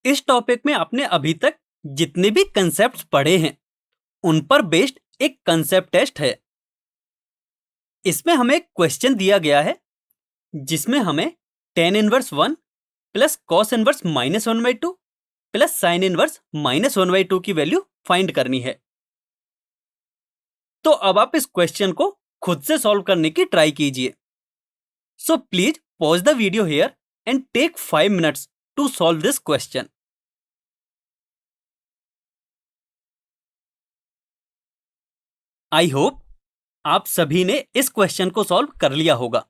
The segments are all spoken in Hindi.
इस टॉपिक में आपने अभी तक जितने भी कंसेप्ट्स पढ़े हैं उन पर बेस्ड एक कंसेप्ट टेस्ट है। इसमें हमें एक क्वेश्चन दिया गया है जिसमें हमें tan inverse 1 plus cos inverse -1/2 plus sin inverse -1/2 की वैल्यू फाइंड करनी है। तो अब आप इस क्वेश्चन को खुद से सॉल्व करने की ट्राई कीजिए। So please pause the video here and take 5 minutes to solve this question. I hope आप सभी ने इस क्वेश्चन को सॉल्व कर लिया होगा।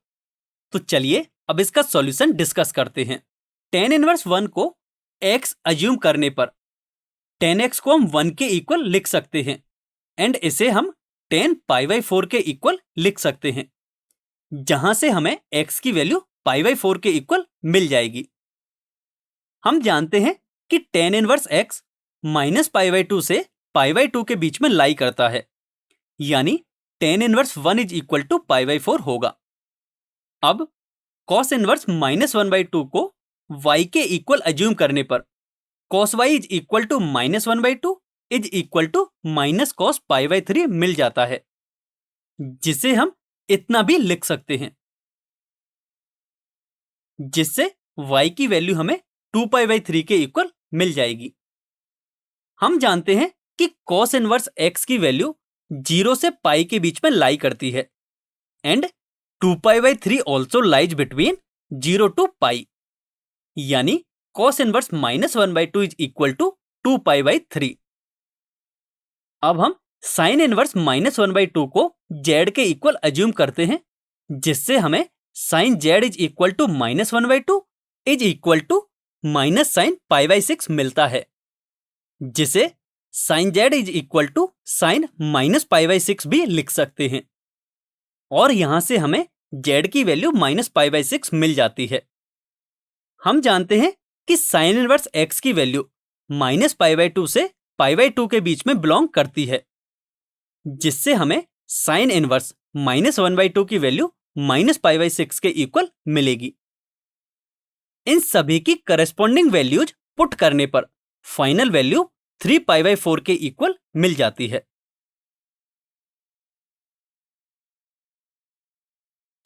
तो चलिए अब इसका सॉल्यूशन डिस्कस करते हैं। tan इनवर्स 1 को x अज्यूम करने पर tan x को हम 1 के इक्वल लिख सकते हैं एंड इसे हम tan π/4 के इक्वल लिख सकते हैं, जहां से हमें x की वैल्यू π/4 के इक्वल मिल जाएगी। हम जानते हैं कि tan इनवर्स x -π/2 से π/2 के बीच में लाई करता है, यानी tan inverse 1 is equal to π/4 होगा। अब cos इनवर्स -1/2 को y के इक्वल अज्यूम करने पर cos y is equal to -1/2 is equal to -cos π/3 मिल जाता है, जिसे हम इतना भी लिख सकते हैं, जिससे y की वैल्यू हमें 2π/3 के इक्वल मिल जाएगी। हम जानते हैं कि cos इनवर्स x की वैल्यू 0 से पाई के बीच में लाई करती है and 2π/3 also lies between 0 to pi, यानी cos inverse -1/2 is equal to 2π/3। अब हम sin इनवर्स -1/2 को z के इक्वल अज्यूम करते हैं, जिससे हमें sin z is equal to -1/2 is equal to -sin π/6 मिलता है, जिसे sin z is equal to sin -π/6 भी लिख सकते हैं, और यहां से हमें z की वैल्यू -π/6 मिल जाती है। हम जानते हैं कि sin इनवर्स x की वैल्यू -π/2 से π/2 के बीच में बिलोंग करती है, जिससे हमें sin इनवर्स -1/2 की वैल्यू -π/6 के इक्वल मिलेगी। इन सभी की करेस्पॉन्डिंग वैल्यूज पुट करने पर फाइनल वैल्यू 3π/4 के इक्वल मिल जाती है।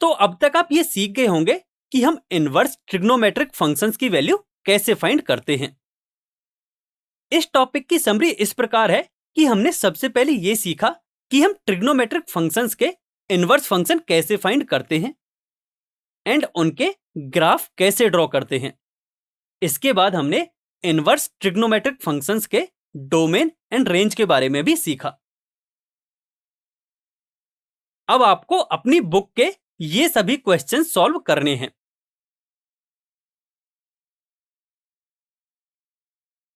तो अब तक आप ये सीख गए होंगे कि हम इनवर्स ट्रिग्नोमेट्रिक फंक्शंस की वैल्यू कैसे फाइंड करते हैं। इस टॉपिक की समरी इस प्रकार है कि हमने सबसे पहले ये सीखा कि हम ट्रिग्नोमेट्रिक फंक्शंस के इनवर्स फंक्शन कैसे फाइंड करते हैं एंड उनके ग्राफ कैसे ड्रॉ करते हैं। इसके बाद हमने इनवर्स ट्रिग्नोमेट्रिक फंक्शंस के डोमेन एंड रेंज के बारे में भी सीखा। अब आपको अपनी बुक के ये सभी क्वेश्चन सॉल्व करने हैं।